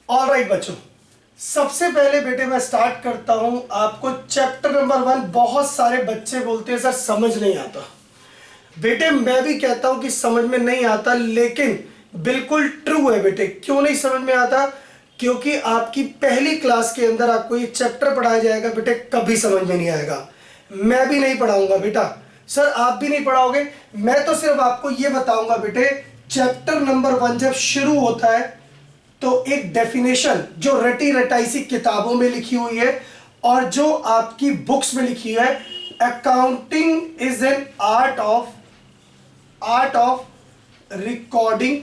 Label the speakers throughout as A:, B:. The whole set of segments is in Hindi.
A: ऑलराइट बच्चों, सबसे पहले बेटे मैं स्टार्ट करता हूं आपको चैप्टर नंबर 1। बहुत सारे बच्चे बोलते हैं सर समझ नहीं आता। बेटे मैं भी कहता हूं कि समझ में नहीं आता, लेकिन बिल्कुल ट्रू है बेटे। क्यों नहीं समझ में आता? क्योंकि आपकी पहली क्लास के अंदर आपको ये चैप्टर पढ़ाया जाएगा बेटे, कभी समझ में नहीं आएगा। मैं भी नहीं पढ़ाऊंगा बेटा, सर आप भी नहीं पढ़ाओगे। मैं तो सिर्फ आपको ये बताऊंगा बेटे, चैप्टर नंबर 1 जब शुरू होता है तो एक डेफिनेशन जो रटी रटाई सी किताबों में लिखी हुई है और जो आपकी बुक्स में लिखी है, accounting is an art of recording,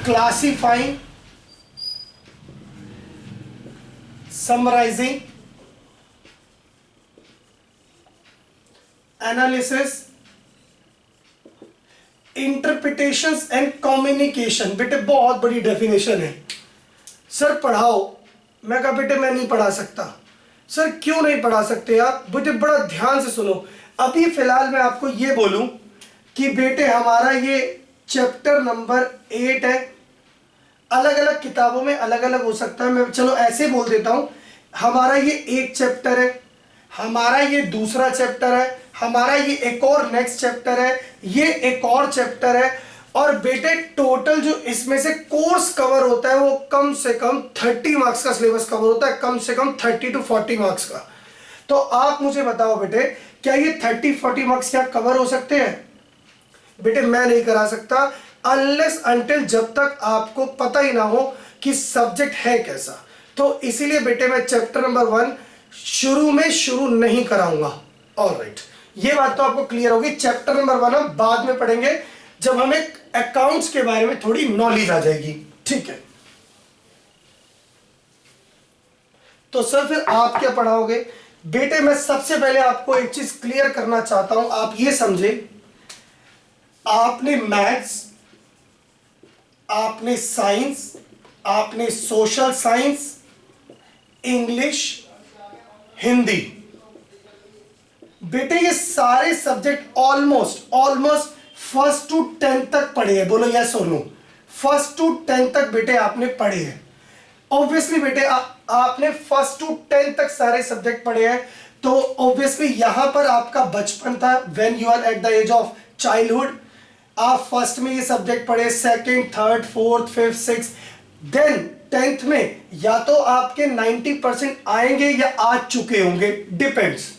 A: classifying, summarising, analysis, interpretations and communication. बेटे बहुत बड़ी डेफिनेशन है। सर पढ़ाओ। मैं कहा बेटे मैं नहीं पढ़ा सकता। सर क्यों नहीं पढ़ा सकते आप? बेटे बड़ा ध्यान से सुनो। अभी फिलहाल मैं आपको ये बोलूं कि बेटे हमारा ये चैप्टर नंबर 8 है। अलग अलग किताबों में अलग अलग हो सकता है, मैं चलो ऐसे बोल देता हूं। हमारा ये एक चैप्टर है, हमारा ये दूसरा चैप्टर है, हमारा ये एक और नेक्स्ट चैप्टर है, ये एक और चैप्टर है। और बेटे टोटल जो इसमें से कोर्स कवर होता है वो कम से कम 30 मार्क्स का सिलेबस कवर होता है, कम से कम 30 to 40 मार्क्स का। तो आप मुझे बताओ बेटे, क्या ये 30-40 मार्क्स क्या कवर हो सकते हैं? बेटे मैं नहीं करा सकता अनलेस अनटिल जब तक आपको पता ही ना हो कि सब्जेक्ट है कैसा। तो इसीलिए बेटे मैं चैप्टर नंबर 1 शुरू नहीं कराऊंगा। ऑलराइट, ये बात तो आपको क्लियर होगी। चैप्टर नंबर 1 हम बाद में पढ़ेंगे जब हमें अकाउंट्स के बारे में थोड़ी नॉलेज आ जाएगी, ठीक है। तो सर फिर आप क्या पढ़ाओगे? बेटे मैं सबसे पहले आपको एक चीज क्लियर करना चाहता हूं, आप ये समझे, आपने मैथ्स, आपने साइंस, आपने सोशल साइंस, इंग्लिश, हिंदी, बेटे ये सारे subject almost first to 10th तक पढ़े हैं। बोलो यस और नो। फर्स्ट टू 10th तक बेटे आपने पढ़े हैं। ऑब्वियसली बेटे आपने फर्स्ट टू 10th तक सारे सब्जेक्ट पढ़े हैं। तो ऑब्वियसली यहां पर आपका बचपन था, when you are at the age of childhood. आप फर्स्ट में ये सब्जेक्ट पढ़े, second, third, fourth, fifth, six, then 10th में या तो आपके 90% आएंगे या आ चुके होंगे, डिपेंड्स।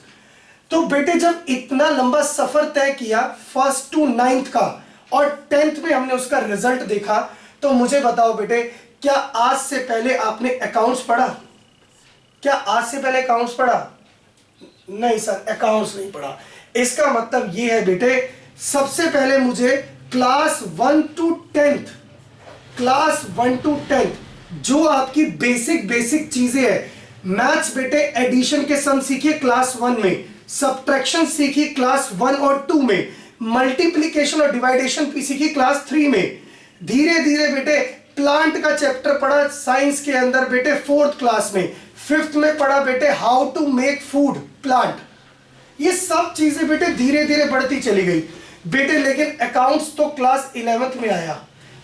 A: तो बेटे जब इतना लंबा सफर तय किया फर्स्ट टू 9th का और 10th में हमने उसका रिजल्ट देखा, तो मुझे बताओ बेटे, क्या आज से पहले आपने अकाउंट्स पढ़ा? क्या आज से पहले अकाउंट्स पढ़ा? नहीं सर, अकाउंट्स नहीं पढ़ा। इसका मतलब यह है बेटे, सबसे पहले मुझे क्लास 1 to 10th जो आपकी बेसिक चीजें हैं। मैथ्स बेटे एडिशन के सम सीखिए क्लास 1 में, सब्ट्रैक्शन सीखिए क्लास 1 और 2 में, मल्टीप्लिकेशन और डिवाइडेशन भी सीखिए क्लास 3 में। धीरे धीरे बेटे प्लांट का चैप्टर पढ़ा साइंस के अंदर बेटे 4th क्लास में। 5th में पढ़ा बेटे how to make food plant. ये सब चीजें बेटे धीरे धीरे बढ़ती चली गई बेटे, लेकिन अकाउंट्स तो क्लास 11th में आया।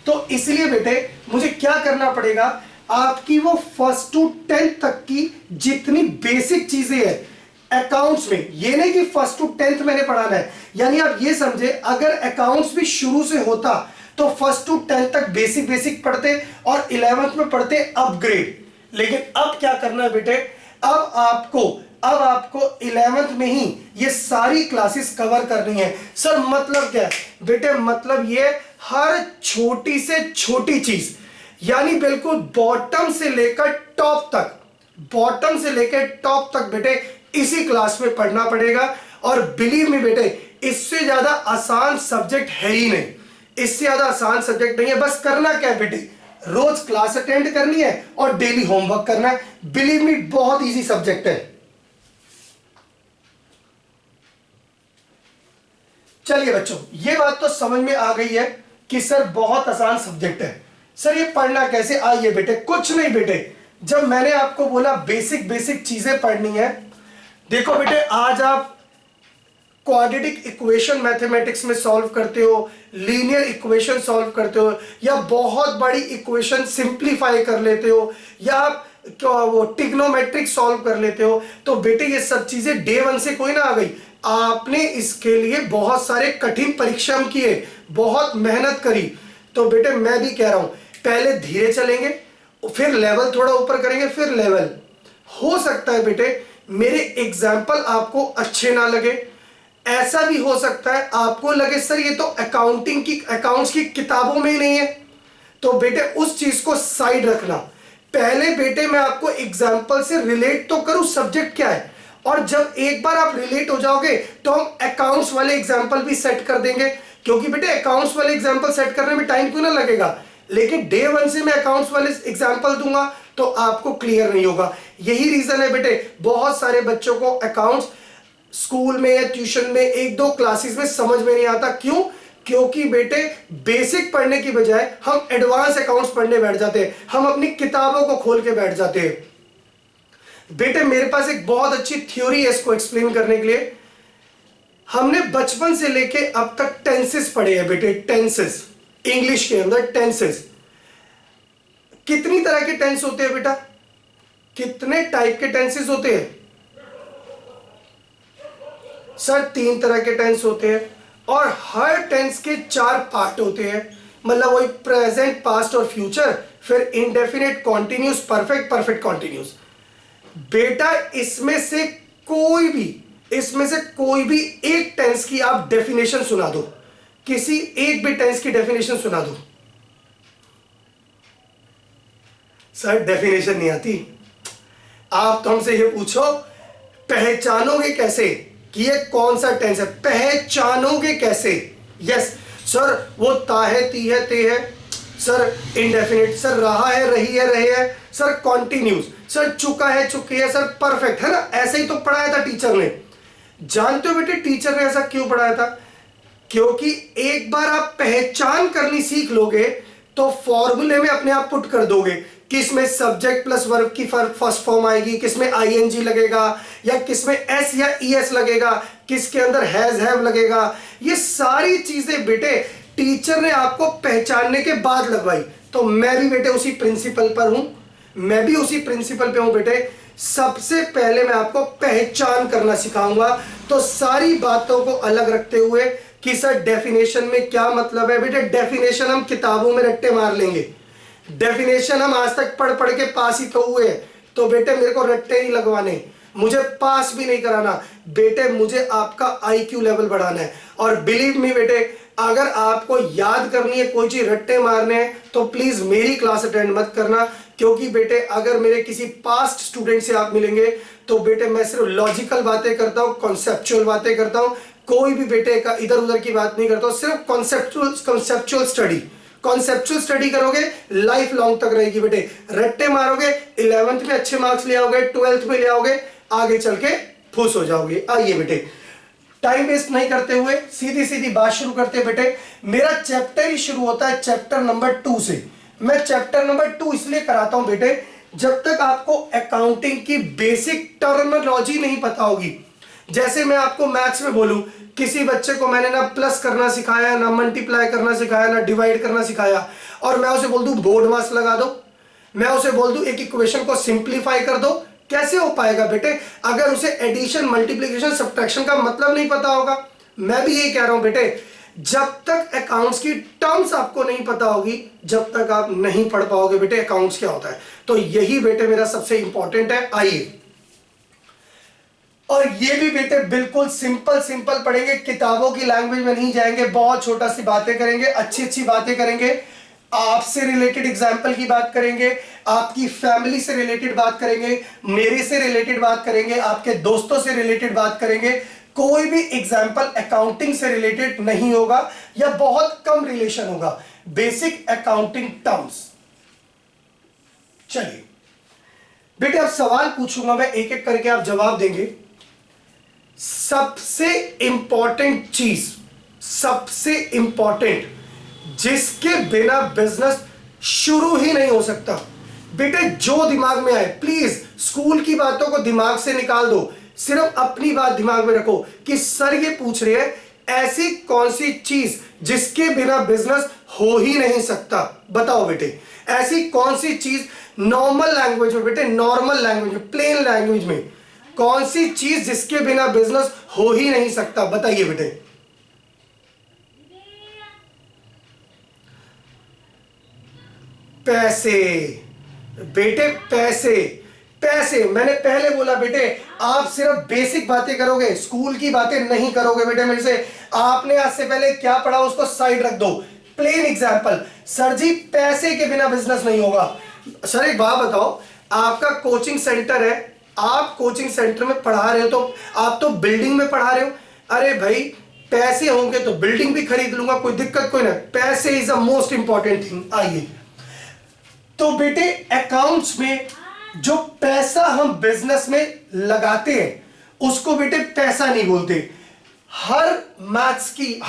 A: तो इसलिए बेटे मुझे क्या करना पड़ेगा, आपकी वो फर्स्ट टू 10th तक की जितनी बेसिक चीजें हैं अकाउंट्स में, ये नहीं कि फर्स्ट टू 10th मैंने पढ़ाना है। यानी आप ये समझे, अगर अकाउंट्स भी शुरू से होता तो फर्स्ट टू 10th तक बेसिक पढ़ते और 11th में पढ़ते अपग्रेड। लेकिन अब क्या करना है बेटे, अब आपको 11th में ही ये सारी क्लासेस कवर करनी है। सर मतलब क्या है? बेटे मतलब ये हर छोटी से छोटी चीज, यानी बिल्कुल बॉटम से लेकर टॉप तक बेटे इसी क्लास में पढ़ना पड़ेगा। और बिलीव मी बेटे, इससे ज्यादा आसान सब्जेक्ट है ही नहीं, इससे ज्यादा आसान सब्जेक्ट नहीं है। बस करना क्या है बेटे, रोज क्लास अटेंड करनी है और डेली होमवर्क करना है। बिलीव मी बहुत इजी सब्जेक्ट है। चलिए बच्चों, ये बात तो समझ में आ गई है कि सर बहुत आसान सब्जेक्ट है। सर ये पढ़ना कैसे? आइए बेटे, कुछ नहीं बेटे, जब मैंने आपको बोला बेसिक चीजें पढ़नी है, देखो बेटे आज आप क्वाड्रेटिक इक्वेशन मैथमेटिक्स में सॉल्व करते हो, लीनियर इक्वेशन सॉल्व करते हो, या बहुत बड़ी इक्वेशन सिंप्लीफाई कर लेते हो, या आप वो ट्रिग्नोमेट्रिक सॉल्व कर लेते हो, तो बेटे ये सब चीजें डे वन से कोई ना आ गई। आपने इसके लिए बहुत सारे कठिन परिश्रम किए, बहुत मेहनत करी। तो बेटे मैं भी कह रहा हूं, पहले धीरे चलेंगे, फिर लेवल थोड़ा ऊपर करेंगे, फिर लेवल। हो सकता है बेटे मेरे एग्जाम्पल आपको अच्छे ना लगे, ऐसा भी हो सकता है आपको लगे सर ये तो अकाउंट्स की किताबों में ही नहीं है। तो बेटे उस चीज को साइड रखना, पहले बेटे मैं आपको एग्जाम्पल से रिलेट तो करूं सब्जेक्ट क्या है, और जब एक बार आप रिलेट हो जाओगे तो हम अकाउंट्स वाले एग्जाम्पल भी सेट कर देंगे, क्योंकि बेटे अकाउंट्स वाले एग्जाम्पल सेट करने में टाइम क्यों ना लगेगा, लेकिन डे वन से मैं अकाउंट्स वाले एग्जाम्पल दूंगा तो आपको क्लियर नहीं होगा। यही रीजन है बेटे बहुत सारे बच्चों को अकाउंट्स स्कूल में या ट्यूशन में एक दो क्लासेस में समझ में नहीं आता। क्यों? क्योंकि बेटे बेसिक पढ़ने की बजाय हम एडवांस अकाउंट्स पढ़ने बैठ जाते हैं, हम अपनी किताबों को खोल के बैठ जाते हैं। बेटे मेरे पास एक बहुत अच्छी थ्योरी है इसको एक्सप्लेन करने के लिए। हमने बचपन से लेके अब तक टेंसेस पढ़े हैं बेटे, टेंसेस इंग्लिश के अंदर टेंसेस। कितनी तरह के टेंस होते हैं बेटा? कितने टाइप के टेंसेस होते हैं? सर 3 तरह के टेंस होते हैं, और हर टेंस के 4 पार्ट होते हैं, मतलब वही प्रेजेंट, पास्ट और फ्यूचर, फिर indefinite, continuous, perfect, perfect continuous. बेटा इसमें से कोई भी एक टेंस की आप डेफिनेशन सुना दो, किसी एक भी टेंस की डेफिनेशन सुना दो। सर डेफिनेशन नहीं आती। आप तो हमसे ये पूछो पहचानोगे कैसे कि ये कौन सा टेंस है, पहचानोगे कैसे? यस सर वो ता है, ती है, ते है, सर इंडेफिनिट, सर रहा है, रही है, रहे है, सर कॉन्टिन्यूस, सर चुका है, चुकी है, सर परफेक्ट है ना। ऐसे ही तो पढ़ाया था टीचर ने। जानते हो बेटे टीचर ने ऐसा क्यों पढ़ाया था? क्योंकि एक बार आप पहचान करनी सीख लोगे तो फॉर्मूले में अपने आप पुट कर दोगे, किसमें सब्जेक्ट प्लस वर्ब की फर्स्ट फॉर्म आएगी, किसमें आईएनजी लगेगा, या किसमें एस या ईएस लगेगा, किसके अंदर हैज हैव लगेगा। ये सारी चीजें बेटे टीचर ने आपको पहचानने के बाद लगवाई। तो मैं भी बेटे उसी प्रिंसिपल पर हूं, मैं भी उसी प्रिंसिपल पे हूं बेटे। सबसे पहले मैं आपको पहचान करना सिखाऊंगा, तो सारी बातों को अलग रखते हुए कि सर डेफिनेशन में क्या मतलब है। बेटे डेफिनेशन हम किताबों में रट्टे मार लेंगे, डेफिनेशन हम आज तक पढ़ पढ़ के पास ही तो हुए, तो बेटे मेरे को रट्टे नहीं लगवाने, मुझे पास भी नहीं कराना बेटे, मुझे आपका आईक्यू लेवल बढ़ाना है। और बिलीव मी बेटे अगर आपको याद करनी है कोई चीज रट्टे मारने हैं तो प्लीज मेरी क्लास अटेंड मत करना, क्योंकि बेटे अगर मेरे किसी पास्ट स्टूडेंट से आप मिलेंगे तो बेटे मैं सिर्फ लॉजिकल बातें करता हूं, कॉन्सेप्चुअल बातें करता हूं, कोई भी बेटे का इधर उधर की बात नहीं करता हूं, सिर्फ कॉन्सेप्चुअल स्टडी करोगे, लाइफ लॉन्ग तक रहेगी बेटे। रट्टे मारोगे 11th में अच्छे मार्क्स ले आओगे, 12th में ले आओगे, आगे चल के फूस हो जाओगे। आइए बेटे टाइम वेस्ट नहीं करते हुए सीधी सीधी बात शुरू करते हैं बेटे। मेरा चैप्टर ही शुरू होता है चैप्टर नंबर 2 से। मैं चैप्टर नंबर 2 इसलिए कराता हूं बेटे, जब तक आपको अकाउंटिंग की बेसिक टर्मिनोलॉजी नहीं पता होगी। जैसे मैं आपको मैथ्स में बोलूं, किसी बच्चे को मैंने ना प्लस करना सिखाया, ना मल्टीप्लाई करना सिखाया, ना डिवाइड करना सिखाया, और मैं उसे बोल दूं बोर्ड मास लगा दो, मैं उसे बोल दूं एक इक्वेशन को सिंप्लीफाई कर दो, कैसे हो पाएगा बेटे अगर उसे एडिशन, मल्टीप्लिकेशन, सब्ट्रैक्शन का मतलब नहीं पता होगा। मैं भी यही कह रहा हूं बेटे, जब तक अकाउंट्स की टर्म्स आपको नहीं पता होगी, जब तक आप नहीं पढ़ पाओगे बेटे अकाउंट्स क्या होता है। तो यही बेटे मेरा सबसे इंपॉर्टेंट है। आइए, और ये भी बेटे बिल्कुल सिंपल पढ़ेंगे, किताबों की लैंग्वेज में नहीं जाएंगे, बहुत छोटा सी बातें करेंगे, अच्छी बातें करेंगे, आपसे रिलेटेड एग्जाम्पल की बात करेंगे, आपकी फैमिली से रिलेटेड बात करेंगे, मेरे से रिलेटेड बात करेंगे, आपके दोस्तों से रिलेटेड बात करेंगे। कोई भी एग्जाम्पल अकाउंटिंग से रिलेटेड नहीं होगा या बहुत कम रिलेशन होगा, बेसिक अकाउंटिंग टर्म्स। चलिए बेटे अब सवाल पूछूंगा मैं, एक एक करके आप जवाब देंगे। सबसे इंपॉर्टेंट चीज, सबसे इंपॉर्टेंट जिसके बिना बिजनेस शुरू ही नहीं हो सकता बेटे, जो दिमाग में आए, प्लीज स्कूल की बातों को दिमाग से निकाल दो, सिर्फ अपनी बात दिमाग में रखो कि सर ये पूछ रहे हैं ऐसी कौन सी चीज जिसके बिना बिजनेस हो ही नहीं सकता। बताओ बेटे, ऐसी कौन सी चीज नॉर्मल लैंग्वेज में, बेटे नॉर्मल लैंग्वेज में, प्लेन लैंग्वेज में, कौन सी चीज जिसके बिना बिजनेस हो ही नहीं सकता? बताइए बेटे। पैसे बेटे, पैसे। पैसे मैंने पहले बोला बेटे, आप सिर्फ बेसिक बातें करोगे, स्कूल की बातें नहीं करोगे बेटे मेरे से। आपने आज से पहले क्या पढ़ा उसको साइड रख दो। प्लेन एग्जांपल, सर जी पैसे के बिना बिजनेस नहीं होगा। सर एक बात बताओ, आपका कोचिंग सेंटर है, आप कोचिंग सेंटर में पढ़ा रहे हो तो आप तो बिल्डिंग में पढ़ा रहे हो। अरे भाई पैसे होंगे तो बिल्डिंग भी खरीद लूंगा, कोई दिक्कत कोई ना। पैसे is the most important thing. आइए तो बेटे अकाउंट्स में जो पैसा हम बिजनेस में लगाते हैं उसको बेटे पैसा नहीं बोलते। हर मैथ्स की,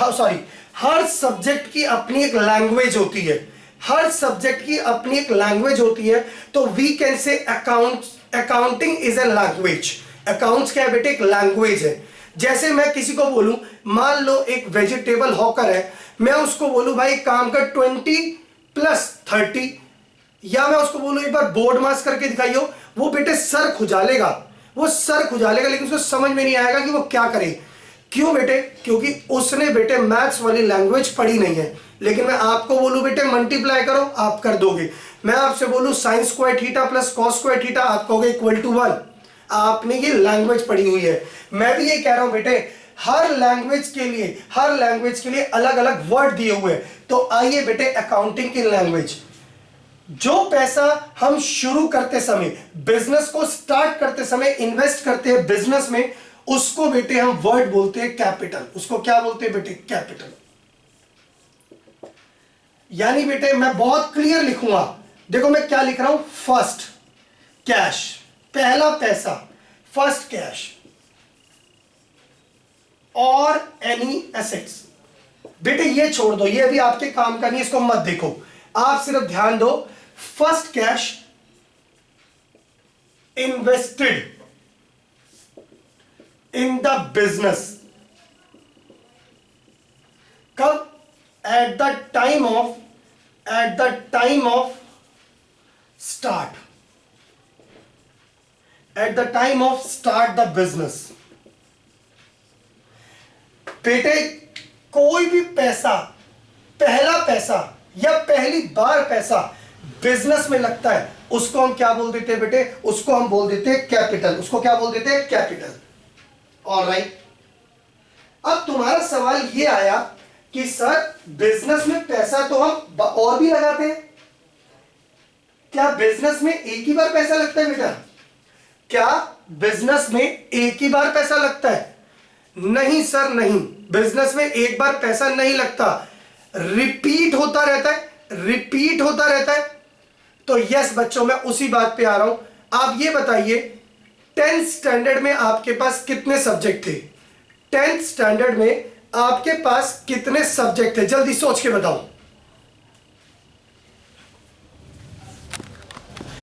A: हर सब्जेक्ट की अपनी एक लैंग्वेज होती है, हर सब्जेक्ट की अपनी एक लैंग्वेज होती है। तो we can say accounting is a language. Accounts क्या है बेटे? एक लैंग्वेज है। जैसे मैं किसी को बोलूं, मान लो एक वेजिटेबल हॉकर है, मैं उसको बोलूं भाई काम कर 20+30, या मैं उसको बोलूं एक बार बोर्ड मास करके दिखाइयो, वो बेटे सर खुजालेगा, वो सर खुजालेगा, लेकिन उसको समझ में नहीं आएगा कि वो क्या करे। क्यों बेटे? क्योंकि उसने बेटे मैथ्स वाली लैंग्वेज पढ़ी नहीं है। लेकिन मैं आपको बोलूं बेटे मल्टीप्लाई करो, आप कर दोगे। मैं आपसे बोलूं sine square theta plus cos square theta, आप कहोगे =1। आपने ये लैंग्वेज पढ़ी हुई है। मैं भी ये कह रहा हूं बेटे, हर लैंग्वेज के लिए अलग अलग वर्ड दिए हुए हैं। तो आइए बेटे अकाउंटिंग की लैंग्वेज, जो पैसा हम शुरू करते समय, बिजनेस को स्टार्ट करते समय इन्वेस्ट करते हैं बिजनेस में, उसको बेटे हम वर्ड बोलते हैं कैपिटल। उसको क्या बोलते हैं बेटे? कैपिटल। यानी बेटे मैं बहुत क्लियर लिखूंगा, देखो मैं क्या लिख रहा हूं, फर्स्ट कैश, पहला पैसा, फर्स्ट कैश और एनी एसेट्स। बेटे ये छोड़ दो, ये अभी आपके काम का नहीं, इसको मत देखो, आप सिर्फ ध्यान दो। First cash invested in the business, कब? At the time of start, at the time of start the business. बेटे कोई भी पैसा, पहला पैसा या पहली बार पैसा बिजनेस में लगता है, उसको हम क्या बोल देते हैं बेटे? उसको हम बोल देते हैं कैपिटल। उसको क्या बोल देते हैं? कैपिटल। ऑलराइट, अब तुम्हारा सवाल ये आया कि सर बिजनेस में पैसा तो हम और भी लगाते हैं, क्या बिजनेस में एक ही बार पैसा लगता है बेटा? क्या बिजनेस में एक ही बार पैसा लगता है? नहीं सर नहीं, बिजनेस में एक बार पैसा नहीं लगता, रिपीट होता रहता है, रिपीट होता रहता है। तो यस बच्चों, मैं उसी बात पे आ रहा हूं। आप ये बताइए 10th स्टैंडर्ड में आपके पास कितने सब्जेक्ट थे? 10th स्टैंडर्ड में आपके पास कितने सब्जेक्ट थे? जल्दी सोच के बताओ।